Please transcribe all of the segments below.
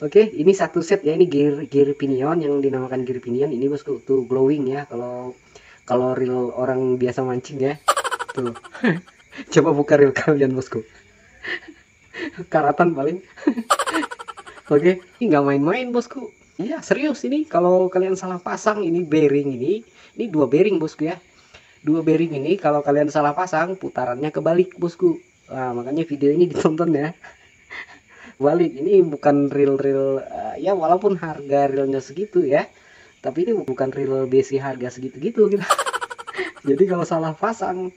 Oke, ini satu set ya, ini gear pinion yang dinamakan gear pinion ini bosku, tuh glowing ya kalau kalau reel orang biasa mancing ya. Tuh. Coba buka reel kalian bosku. Karatan paling. Oke, ini nggak main-main bosku. Iya serius ini kalau kalian salah pasang ini bearing ini dua bearing bosku ya. Dua bearing ini kalau kalian salah pasang putarannya kebalik bosku. Nah, makanya video ini ditonton ya. Balik ini bukan reel-reel ya walaupun harga reelnya segitu ya. Tapi ini bukan reel BC harga segitu-gitu gitu. Jadi kalau salah pasang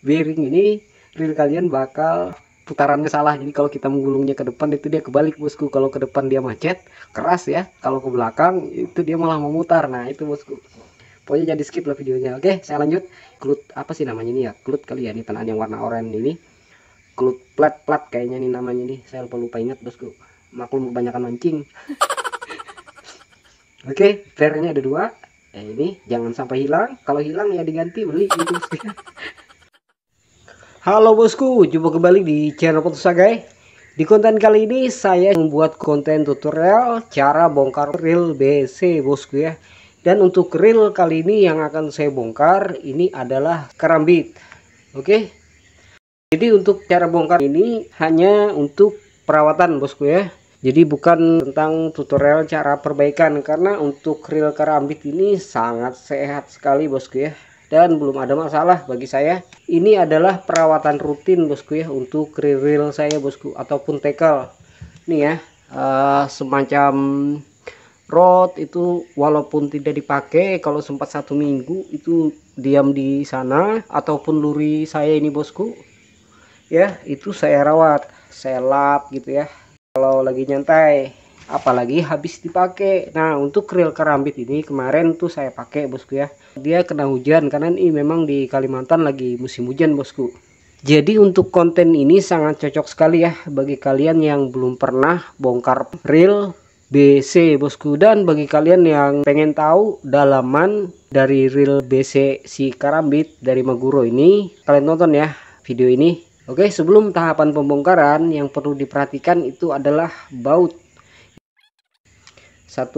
bearing ini reel kalian bakal putarannya salah. Jadi kalau kita menggulungnya ke depan itu dia kebalik bosku. Kalau ke depan dia macet keras ya, kalau ke belakang itu dia malah memutar. Nah itu bosku, pokoknya jadi skip lah videonya. Oke saya lanjut. Klut apa sih namanya ini ya, klut kali ya, ini penahan yang warna oranye ini, klut plat kayaknya nih namanya nih, saya lupa ingat bosku, maklum kebanyakan mancing. Oke, fairnya ada dua. Ini jangan sampai hilang, kalau hilang ya diganti beli gitu bosku. Halo bosku, jumpa kembali di channel Potosagai. Di konten kali ini saya membuat konten tutorial cara bongkar reel BC bosku ya. Dan untuk reel kali ini yang akan saya bongkar ini adalah karambit. Oke. Jadi untuk cara bongkar ini hanya untuk perawatan bosku ya. Jadi bukan tentang tutorial cara perbaikan, karena untuk reel karambit ini sangat sehat sekali bosku ya. Dan belum ada masalah bagi saya. Ini adalah perawatan rutin bosku ya untuk reel saya bosku, ataupun tackle nih ya. Semacam rod itu walaupun tidak dipakai, kalau sempat 1 minggu itu diam di sana, ataupun luri saya ini bosku ya, itu saya rawat, saya lap gitu ya kalau lagi nyantai, apalagi habis dipakai. Nah untuk reel karambit ini kemarin tuh saya pakai bosku ya, dia kena hujan karena ini memang di Kalimantan lagi musim hujan bosku. Jadi untuk konten ini sangat cocok sekali ya bagi kalian yang belum pernah bongkar reel BC bosku, dan bagi kalian yang pengen tahu dalaman dari reel BC si karambit dari Maguro ini, kalian tonton ya video ini. Oke, sebelum tahapan pembongkaran yang perlu diperhatikan itu adalah baut. 1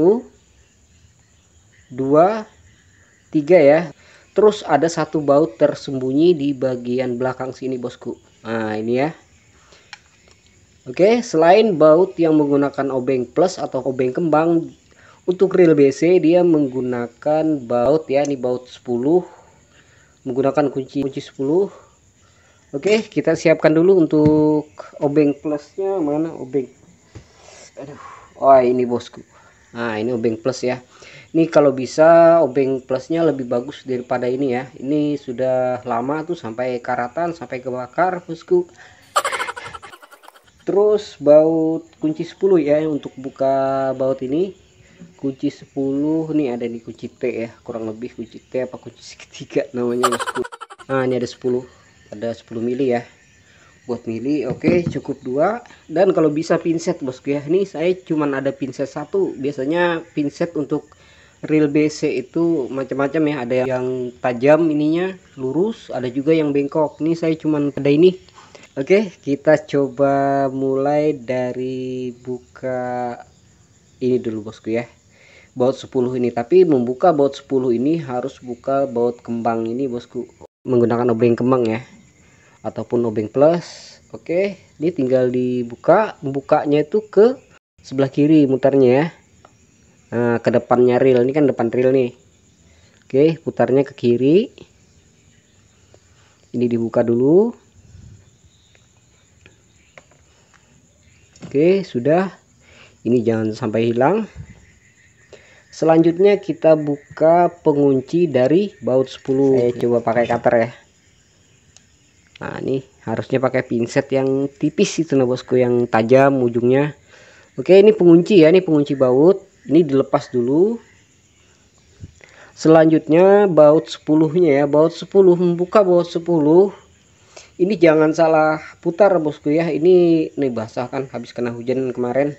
2 3 ya. Terus ada satu baut tersembunyi di bagian belakang sini bosku. Nah ini ya. Oke, selain baut yang menggunakan obeng plus atau obeng kembang, untuk reel BC dia menggunakan baut ya, ini baut 10 menggunakan kunci 10. Oke, kita siapkan dulu untuk obeng plusnya. Mana obeng? Aduh, oh ini bosku. Nah ini obeng plus ya. Ini kalau bisa obeng plusnya lebih bagus daripada ini ya. Ini sudah lama tuh sampai karatan, sampai kebakar bosku. Terus baut kunci 10 ya untuk buka baut ini. Kunci 10 nih, ada di kunci T ya, kurang lebih kunci T apa kunci segitiga namanya bosku. Nah ini ada 10, ada 10 mili ya buat mili. Oke cukup 2, dan kalau bisa pinset bosku ya. Ini saya cuman ada pinset 1. Biasanya pinset untuk reel BC itu macam-macam ya, ada yang tajam ininya lurus, ada juga yang bengkok. Ini saya cuman ada ini. Oke kita coba mulai dari buka ini dulu bosku ya, baut 10 ini. Tapi membuka baut 10 ini harus buka baut kembang ini bosku, menggunakan obeng kembang ya, ataupun obeng plus. Oke ini tinggal dibuka, membukanya itu ke sebelah kiri mutarnya ya. Nah ke depannya reel, ini kan depan reel nih. Oke putarnya ke kiri, ini dibuka dulu. Oke sudah, ini jangan sampai hilang. Selanjutnya kita buka pengunci dari baut 10. Saya coba pakai cutter ya. Nah ini harusnya pakai pinset yang tipis itu nah bosku, yang tajam ujungnya. Oke ini pengunci ya, ini pengunci baut, ini dilepas dulu. Selanjutnya baut 10 nya ya, baut 10, membuka baut 10 ini jangan salah putar bosku ya. Ini nih basah kan habis kena hujan kemarin.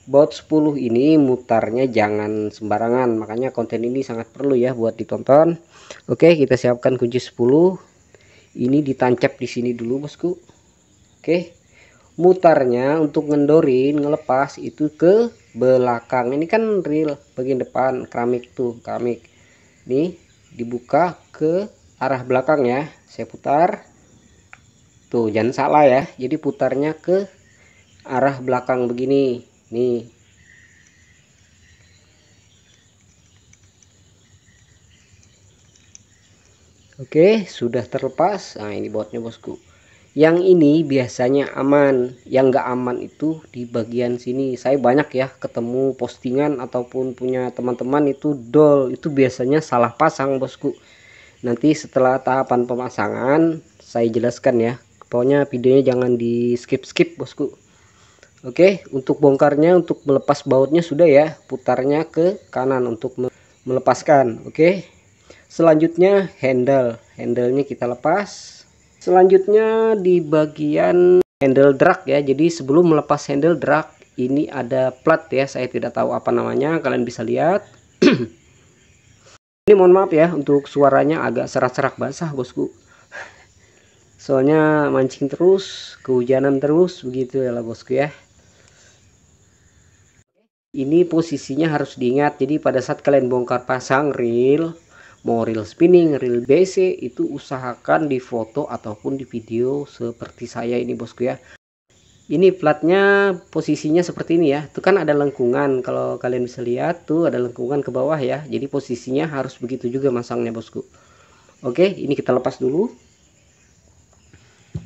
Baut 10 ini mutarnya jangan sembarangan, makanya konten ini sangat perlu ya buat ditonton. Oke kita siapkan kunci 10, ini ditancap di sini dulu bosku. Oke mutarnya untuk ngendorin ngelepas itu ke belakang. Ini kan reel bagian depan keramik tuh, keramik nih dibuka ke arah belakang ya. Saya putar tuh, jangan salah ya, jadi putarnya ke arah belakang begini nih. Oke, sudah terlepas. Nah, ini bautnya bosku. Yang ini biasanya aman, yang nggak aman itu di bagian sini. Saya banyak ya ketemu postingan ataupun punya teman-teman itu dol, itu biasanya salah pasang bosku. Nanti setelah tahapan pemasangan saya jelaskan ya. Pokoknya videonya jangan di skip bosku. Oke, untuk bongkarnya, untuk melepas bautnya sudah ya, putarnya ke kanan untuk melepaskan. Oke, selanjutnya handle-nya kita lepas. Selanjutnya di bagian handle drag ya. Jadi sebelum melepas handle drag ini ada plat ya, saya tidak tahu apa namanya, kalian bisa lihat. Ini mohon maaf ya untuk suaranya agak serak-serak basah bosku, soalnya mancing terus, kehujanan terus begitu ya lah bosku ya. Ini posisinya harus diingat, jadi pada saat kalian bongkar pasang reel, mau reel spinning, reel BC, itu usahakan di foto ataupun di video seperti saya ini bosku ya. Ini platnya posisinya seperti ini ya, itu kan ada lengkungan, kalau kalian bisa lihat tuh ada lengkungan ke bawah ya, jadi posisinya harus begitu juga masangnya bosku. Oke, ini kita lepas dulu.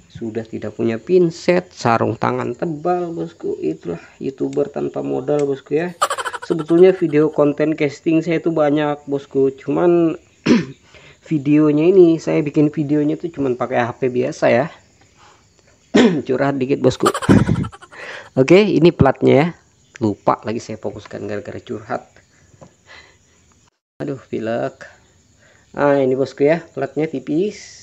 Sudah tidak punya pinset, sarung tangan tebal bosku, itulah youtuber tanpa modal bosku ya. Sebetulnya video konten casting saya itu banyak bosku, cuman videonya ini saya bikin videonya tuh cuman pakai HP biasa ya. Curhat dikit bosku. Oke, ini platnya ya, lupa lagi saya fokuskan gara-gara curhat. Aduh pilek. Nah ini bosku ya, platnya tipis.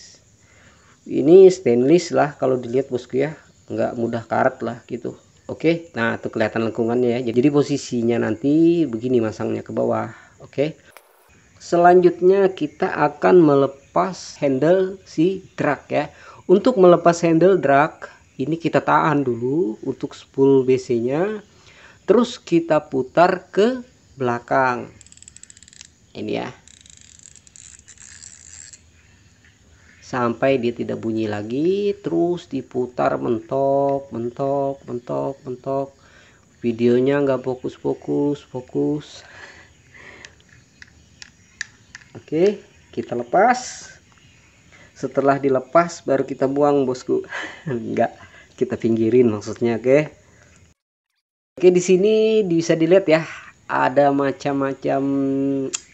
Ini stainless lah kalau dilihat bosku ya, nggak mudah karat lah gitu. Oke, nah tuh kelihatan lengkungannya ya, jadi posisinya nanti begini masangnya ke bawah. Oke, selanjutnya kita akan melepas handle si drag ya. Untuk melepas handle drag ini kita tahan dulu untuk spool BC nya, terus kita putar ke belakang ini ya, sampai dia tidak bunyi lagi, terus diputar mentok. Videonya nggak fokus. Oke, kita lepas. Setelah dilepas baru kita buang bosku. Enggak, kita pinggirin maksudnya. Oke, di sini bisa dilihat ya, ada macam-macam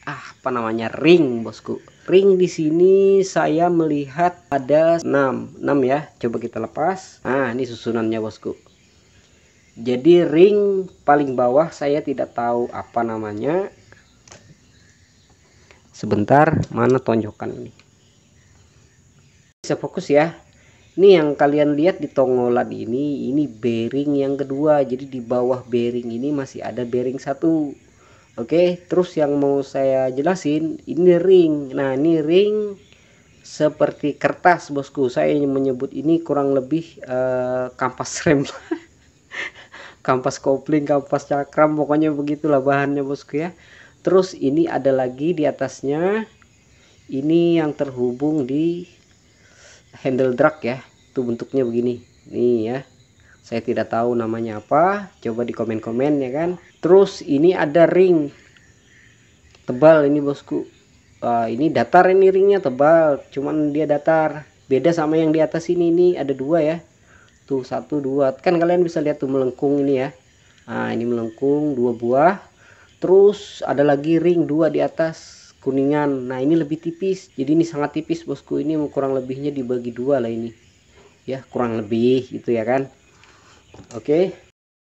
apa namanya, ring bosku. Ring di sini saya melihat ada 6 ya. Coba kita lepas. Nah, ini susunannya bosku. Jadi ring paling bawah saya tidak tahu apa namanya. Sebentar, mana tonjokan ini? Bisa fokus ya. Ini yang kalian lihat di tongolan ini bearing yang kedua. Jadi di bawah bearing ini masih ada bearing satu. Oke, terus yang mau saya jelasin ini ring. Nah, ini ring seperti kertas bosku. Saya menyebut ini kurang lebih kampas rem, kampas kopling, kampas cakram, pokoknya begitulah bahannya bosku ya. Terus ini ada lagi di atasnya, ini yang terhubung di handle drag ya. Tuh bentuknya begini nih ya. Saya tidak tahu namanya apa, coba di komen-komen ya kan. Terus ini ada ring tebal ini bosku. Ini datar, ini ringnya tebal, cuman dia datar. Beda sama yang di atas ini ada 2 ya. Tuh 1 2, kan kalian bisa lihat tuh melengkung ini ya. Nah ini melengkung 2 buah. Terus ada lagi ring 2 di atas kuningan. Nah ini lebih tipis, jadi ini sangat tipis bosku. Ini kurang lebihnya dibagi 2 lah ini ya, kurang lebih gitu ya kan. Oke,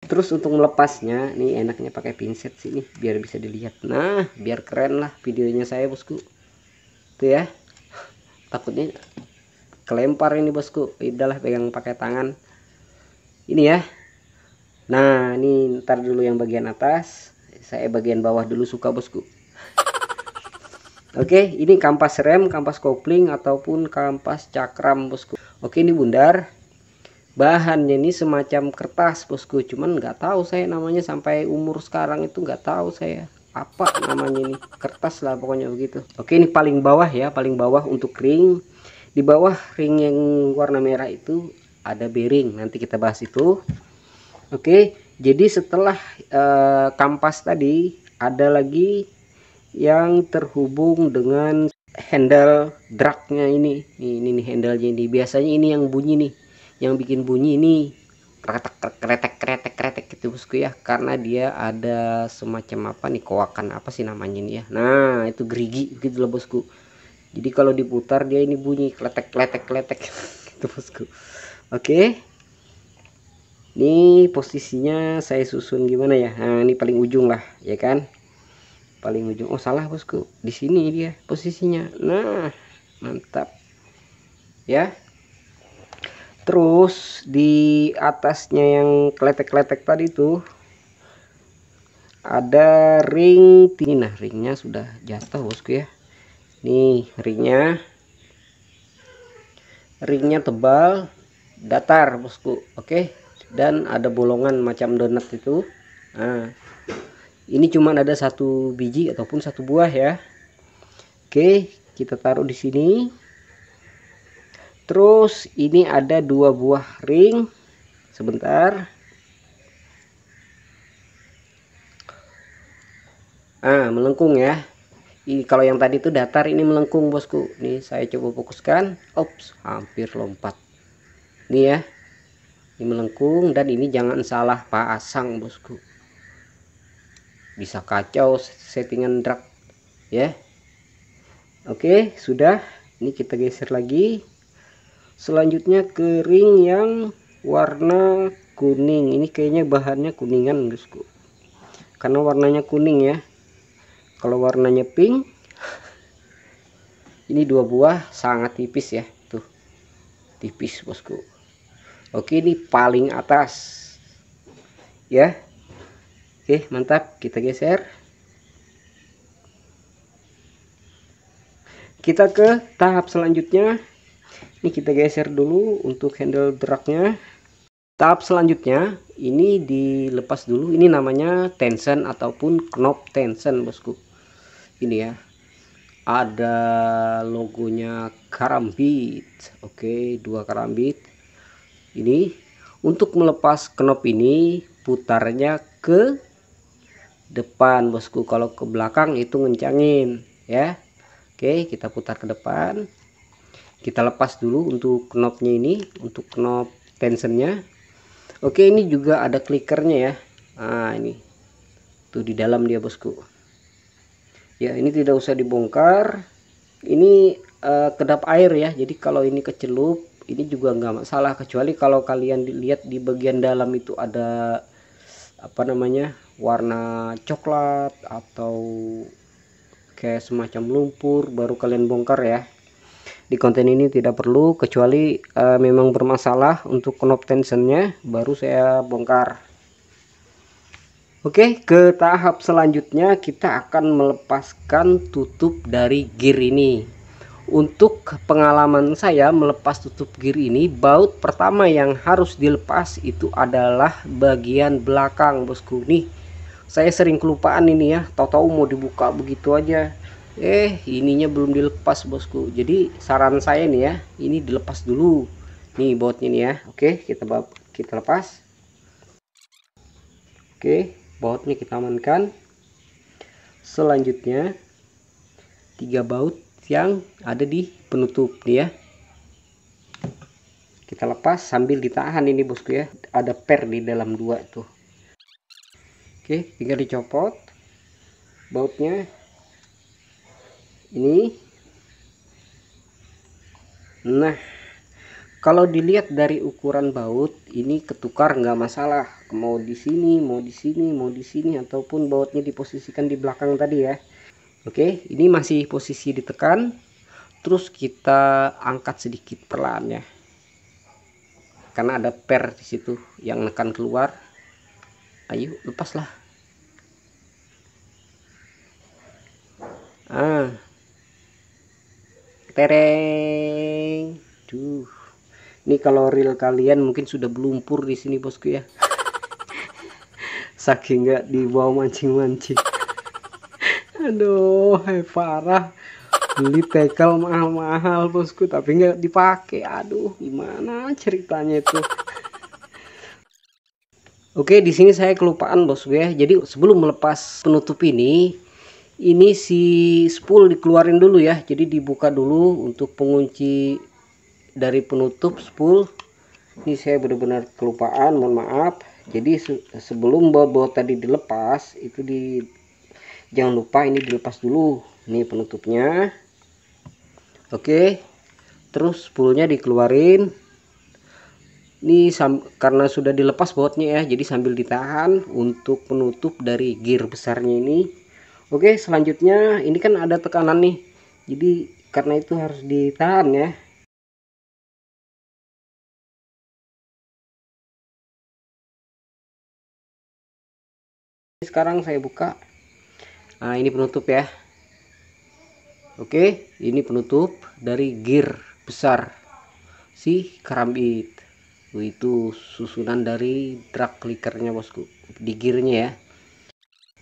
terus untuk melepasnya nih enaknya pakai pinset sini biar bisa dilihat. Nah biar keren lah videonya saya bosku tuh ya. Takutnya kelempar ini bosku, udahlah pegang pakai tangan ini ya. Nah ini ntar dulu yang bagian atas, saya bagian bawah dulu suka bosku. Oke, ini kampas rem, kampas kopling ataupun kampas cakram bosku. Oke, ini bundar. bahannya ini semacam kertas bosku, cuman nggak tahu saya namanya sampai umur sekarang itu nggak tahu saya apa namanya ini, kertas lah pokoknya begitu. Oke, ini paling bawah ya, paling bawah untuk ring. Di bawah ring yang warna merah itu ada bearing, nanti kita bahas itu. Oke, jadi setelah kampas tadi ada lagi yang terhubung dengan handle dragnya ini. Ini nih handlenya ini, biasanya ini yang bunyi nih, yang bikin bunyi ini kretek gitu bosku ya, karena dia ada semacam apa nih, koakan apa sih namanya ini ya, nah itu gerigi gitu loh bosku. Jadi kalau diputar dia ini bunyi kletek gitu bosku. Oke, ini posisinya saya susun gimana ya, nah ini paling ujung lah ya kan, paling ujung. Oh salah bosku, di sini dia posisinya. Nah mantap ya. Terus di atasnya yang kletek-kletek tadi tuh ada ring ini. Nah ringnya sudah jatuh bosku ya. Nih ringnya tebal, datar bosku. Oke, dan ada bolongan macam donat itu. Nah ini cuma ada satu biji ataupun satu buah ya. Oke, kita taruh di sini. Terus ini ada dua buah ring. Sebentar. Melengkung ya. Ini kalau yang tadi itu datar, ini melengkung bosku. Nih saya coba fokuskan. Ops, hampir lompat. Nih ya. Ini melengkung, dan ini jangan salah pasang bosku. Bisa kacau settingan drag ya. Oke, sudah. Ini kita geser lagi. Selanjutnya ke ring yang warna kuning. Ini kayaknya bahannya kuningan bosku, karena warnanya kuning ya. Kalau warnanya pink, ini dua buah sangat tipis ya, tuh tipis bosku. Oke, ini paling atas ya. Oke mantap, kita geser. Kita ke tahap selanjutnya. Ini kita geser dulu untuk handle dragnya. Tahap selanjutnya ini dilepas dulu. Ini namanya tension ataupun knob tension bosku. Ini ya, ada logonya karambit. Oke, dua karambit. Ini untuk melepas knob ini putarnya ke depan bosku, kalau ke belakang itu ngencangin ya. Oke, kita putar ke depan. Kita lepas dulu untuk knobnya ini, untuk knob tensionnya. Oke, ini juga ada klikernya ya. Nah ini tuh di dalam dia bosku ya. Ini tidak usah dibongkar, ini kedap air ya. Jadi kalau ini kecelup ini juga nggak masalah, kecuali kalau kalian dilihat di bagian dalam itu ada apa namanya, warna coklat atau kayak semacam lumpur, baru kalian bongkar ya. Di konten ini tidak perlu, kecuali memang bermasalah untuk knob tensionnya, baru saya bongkar. Oke, ke tahap selanjutnya kita akan melepaskan tutup dari gear ini. Untuk pengalaman saya melepas tutup gear ini, baut pertama yang harus dilepas itu adalah bagian belakang bosku. Nih saya sering kelupaan ini ya, tahu-tahu mau dibuka begitu aja, ininya belum dilepas bosku. Jadi saran saya nih ya, ini dilepas dulu nih bautnya nih ya. Oke, kita lepas. Oke, bautnya kita amankan. Selanjutnya 3 baut yang ada di penutup nih ya, kita lepas sambil ditahan ini bosku ya, ada per di dalam dua itu. Oke, tinggal dicopot bautnya ini. Nah kalau dilihat dari ukuran baut ini ketukar nggak masalah, mau di sini mau di sini mau di sini, ataupun bautnya diposisikan di belakang tadi ya. Oke, ini masih posisi ditekan, terus kita angkat sedikit perlahan ya, karena ada per di situ yang nekan keluar. Ayo lepaslah. Tereng. Ini kalau reel kalian mungkin sudah melumpur di sini bosku ya. Saking nggak dibawa mancing-mancing. Aduh, parah. Beli tackle mahal-mahal bosku, tapi nggak dipakai. Aduh, gimana ceritanya itu? Oke, di sini saya kelupaan bosku ya. Jadi sebelum melepas penutup ini si spool dikeluarin dulu ya. Jadi dibuka dulu untuk pengunci dari penutup spool. Ini saya benar-benar kelupaan, mohon maaf. Jadi sebelum baut tadi dilepas itu jangan lupa ini dilepas dulu. Ini penutupnya. Oke. Terus spoolnya dikeluarin. Ini karena sudah dilepas bautnya ya, jadi sambil ditahan untuk penutup dari gear besarnya ini. Oke, selanjutnya ini kan ada tekanan nih, jadi karena itu harus ditahan ya. Sekarang saya buka. Nah, ini penutup ya. Oke, ini penutup dari gear besar si karambit. Itu susunan dari drag clickernya bosku, di gearnya ya.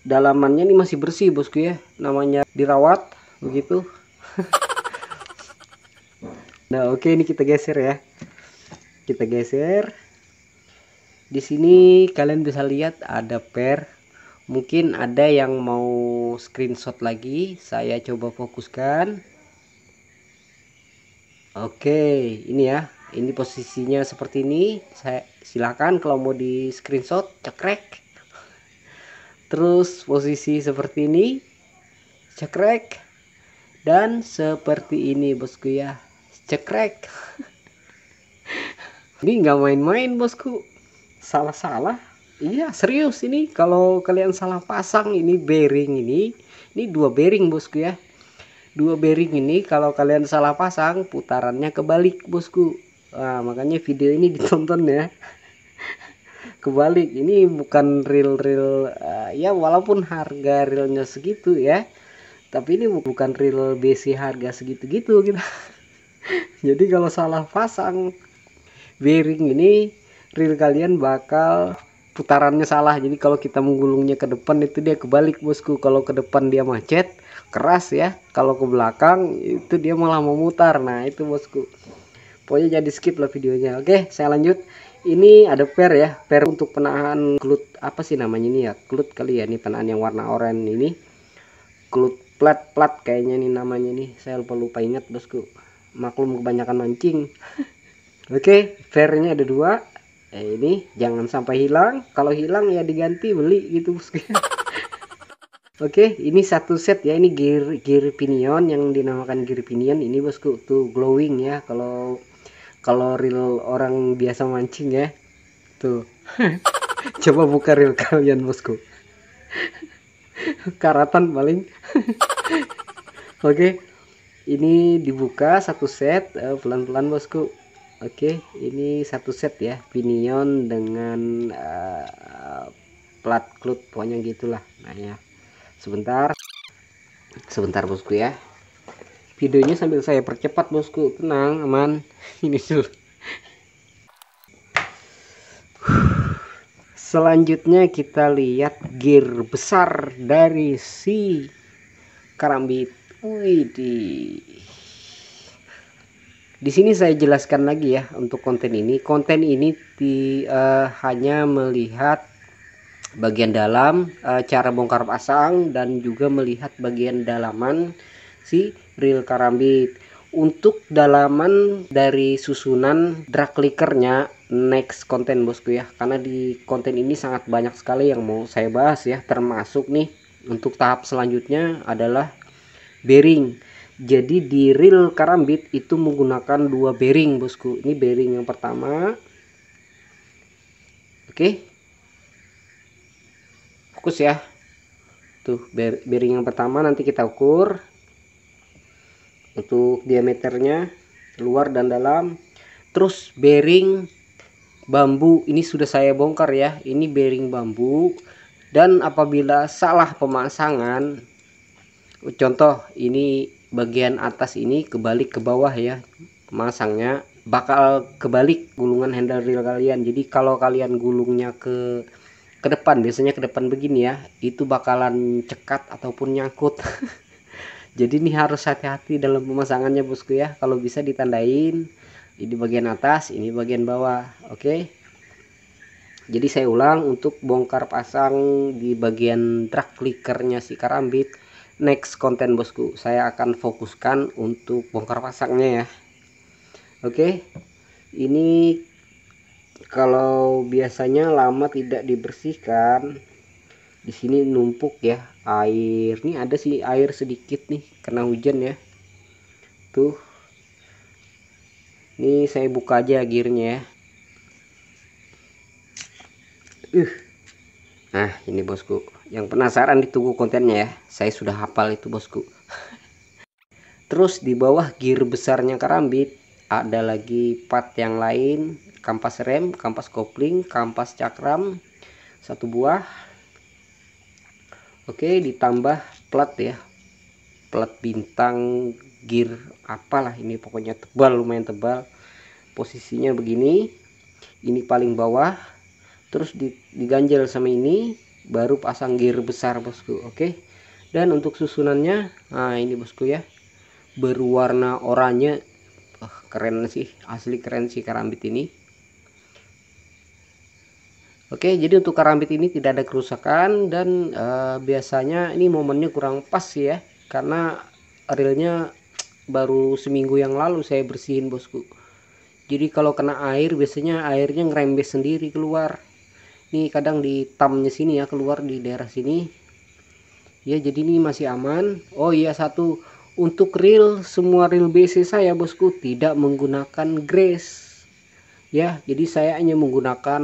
Dalamannya ini masih bersih bosku ya, namanya dirawat begitu. Nah oke, ini kita geser ya, kita geser. Di sini kalian bisa lihat ada per. Mungkin ada yang mau screenshot lagi, saya coba fokuskan. Oke, ini ya, ini posisinya seperti ini. Saya silakan kalau mau di screenshot, cekrek. Terus posisi seperti ini, cekrek. Dan seperti ini bosku ya, cekrek. Ini nggak main-main bosku, salah-salah. Iya serius, ini kalau kalian salah pasang ini bearing ini dua bearing bosku ya. Dua bearing ini kalau kalian salah pasang putarannya kebalik bosku. Nah, makanya video ini ditonton ya. Kebalik, ini bukan reel ya, walaupun harga reelnya segitu ya, tapi ini bukan reel BC harga segitu-gitu gitu. Jadi kalau salah pasang bearing ini, reel kalian bakal putarannya salah. Jadi kalau kita menggulungnya ke depan itu dia kebalik bosku. Kalau ke depan dia macet keras ya, kalau ke belakang itu dia malah memutar. Nah itu bosku, pokoknya jadi skip lah videonya. Oke, saya lanjut. Ini ada per ya, per untuk penahan klut, apa sih namanya ini ya, klut kali ya, ini penahan yang warna oranye ini, klut plat kayaknya nih namanya nih, saya lupa ingat bosku, maklum kebanyakan mancing. Oke, pernya ada dua. Ini jangan sampai hilang, kalau hilang ya diganti beli gitu bosku. Oke, ini satu set ya, ini gear pinion yang dinamakan gear pinion ini bosku, tuh glowing ya, kalau reel orang biasa mancing ya. Tuh. Coba buka reel kalian bosku. Karatan paling. Oke. Ini dibuka satu set pelan-pelan bosku. Oke, ini satu set ya, pinion dengan plat klut pokoknya gitulah. Nah ya. Sebentar bosku ya, videonya sambil saya percepat bosku, tenang aman. Ini dulu. Selanjutnya kita lihat gear besar dari si karambit. Widih. Di sini saya jelaskan lagi ya untuk konten ini. Konten ini hanya melihat bagian dalam, cara bongkar pasang, dan juga melihat bagian dalaman si reel karambit. Untuk dalaman dari susunan drag clickernya next konten bosku ya, karena di konten ini sangat banyak sekali yang mau saya bahas ya, termasuk nih untuk tahap selanjutnya adalah bearing. Jadi di reel karambit itu menggunakan dua bearing bosku. Ini bearing yang pertama. Oke, fokus ya. Tuh bearing yang pertama, nanti kita ukur untuk diameternya luar dan dalam. Terus bearing bambu ini sudah saya bongkar ya, ini bearing bambu. Dan apabila salah pemasangan, contoh ini bagian atas ini kebalik ke bawah ya, masangnya bakal kebalik gulungan handle reel kalian. Jadi kalau kalian gulungnya ke depan, biasanya ke depan begini ya, itu bakalan cekat ataupun nyangkut. Jadi ini harus hati-hati dalam pemasangannya bosku ya. Kalau bisa ditandain ini bagian atas, ini bagian bawah. Oke. Jadi saya ulang, untuk bongkar pasang di bagian drag clickernya si karambit, next konten bosku, saya akan fokuskan untuk bongkar pasangnya ya. Oke, ini kalau biasanya lama tidak dibersihkan, di sini numpuk ya air. Nih ada sih air sedikit nih karena hujan ya. Tuh, ini saya buka aja gearnya ya. Nah ini bosku, yang penasaran ditunggu kontennya ya, saya sudah hafal itu bosku. Terus di bawah gear besarnya karambit ada lagi part yang lain, kampas rem, kampas kopling, kampas cakram 1 buah. Oke, ditambah plat ya, plat bintang gear apalah ini, pokoknya tebal, lumayan tebal. Posisinya begini, ini paling bawah, terus diganjel sama ini, baru pasang gear besar bosku. Oke, dan untuk susunannya, nah ini bosku ya, berwarna oranye. Keren sih, asli keren sih karambit ini. Oke, jadi untuk karambit ini tidak ada kerusakan, dan biasanya ini momennya kurang pas ya, karena reelnya baru seminggu yang lalu saya bersihin bosku. Jadi kalau kena air biasanya airnya ngerembes sendiri keluar. Nih kadang di tamnya sini ya, keluar di daerah sini ya, jadi ini masih aman. Oh iya, satu, untuk reel, semua reel BC saya bosku tidak menggunakan grease ya. Jadi saya hanya menggunakan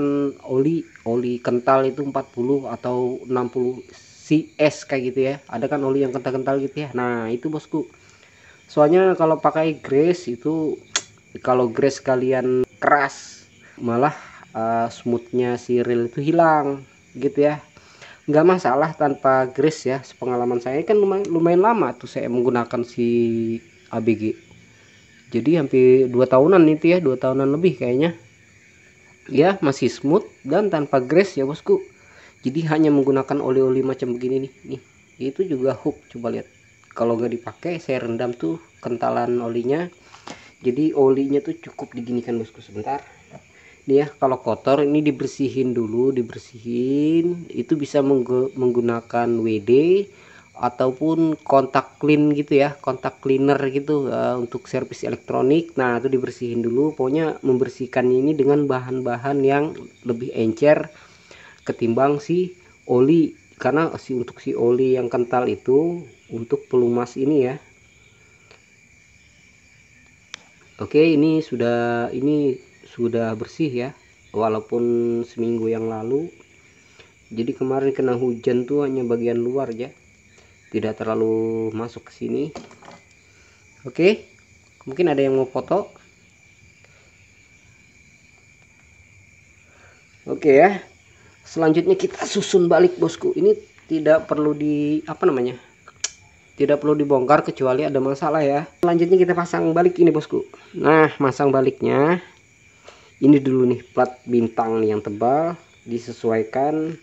oli kental itu 40 atau 60 CS kayak gitu ya. Ada kan oli yang kental-kental gitu ya. Nah itu bosku, soalnya kalau pakai grease itu, kalau grease kalian keras, malah smoothnya si reel itu hilang gitu ya. Nggak masalah tanpa grease ya, sepengalaman saya kan lumayan lama tuh saya menggunakan si ABG. Jadi hampir 2 tahunan itu ya, 2 tahunan lebih kayaknya ya, masih smooth dan tanpa grease ya bosku. Jadi hanya menggunakan oli-oli macam begini nih, itu juga hook. Coba lihat, kalau nggak dipakai saya rendam tuh kentalan olinya. Jadi olinya tuh cukup diginikan bosku, sebentar nih ya. Kalau kotor ini dibersihin dulu, dibersihin itu bisa menggunakan WD ataupun kontak clean gitu ya, kontak cleaner gitu untuk servis elektronik. Nah itu dibersihin dulu, pokoknya membersihkan ini dengan bahan-bahan yang lebih encer ketimbang si oli, karena untuk si oli yang kental itu untuk pelumas ini ya. Oke, ini sudah bersih ya, walaupun seminggu yang lalu. Jadi kemarin kena hujan tuh hanya bagian luar ya, tidak terlalu masuk ke sini. Oke, mungkin ada yang mau foto. Oke ya, selanjutnya kita susun balik bosku. Ini tidak perlu tidak perlu dibongkar kecuali ada masalah ya. Selanjutnya kita pasang balik ini bosku. Nah, masang baliknya ini dulu nih, plat bintang nih yang tebal disesuaikan.